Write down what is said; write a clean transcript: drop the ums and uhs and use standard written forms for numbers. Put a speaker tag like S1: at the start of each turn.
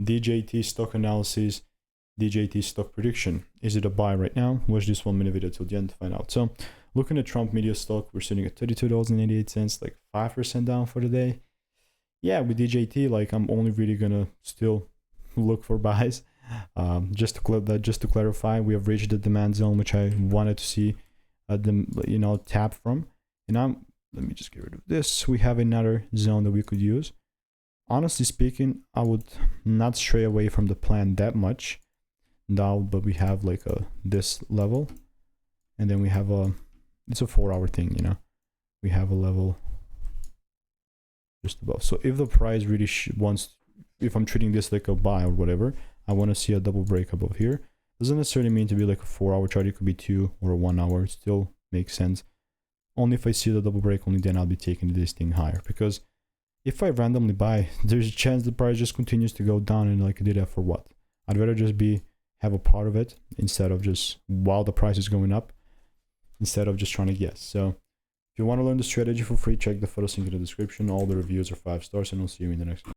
S1: DJT stock analysis, DJT stock prediction. Is it a buy right now? Watch this 1 minute video till the end to find out. So looking at Trump media stock, we're sitting at $32.88, like 5% down for the day. Yeah, with DJT, like I'm only really gonna still look for buys. Just to clarify, we have reached the demand zone, which I wanted to see tap from. And now let me just get rid of this. We have another zone that we could use. Honestly speaking, I would not stray away from the plan that much now, but we have like this level, and then we have it's a 4-hour thing, you know. We have a level just above. So if the price really wants, if I'm treating this like a buy or whatever, I want to see a double break above here. Doesn't necessarily mean to be like a 4-hour chart. It could be 2 or 1 hour. It still makes sense. Only if I see the double break, only then I'll be taking this thing higher. Because if I randomly buy, there's a chance the price just continues to go down, and like I did that for what? I'd rather just have a part of it instead of just while the price is going up, instead of just trying to guess. So if you want to learn the strategy for free, check the photos link in the description. All the reviews are 5 stars, and I'll see you in the next one.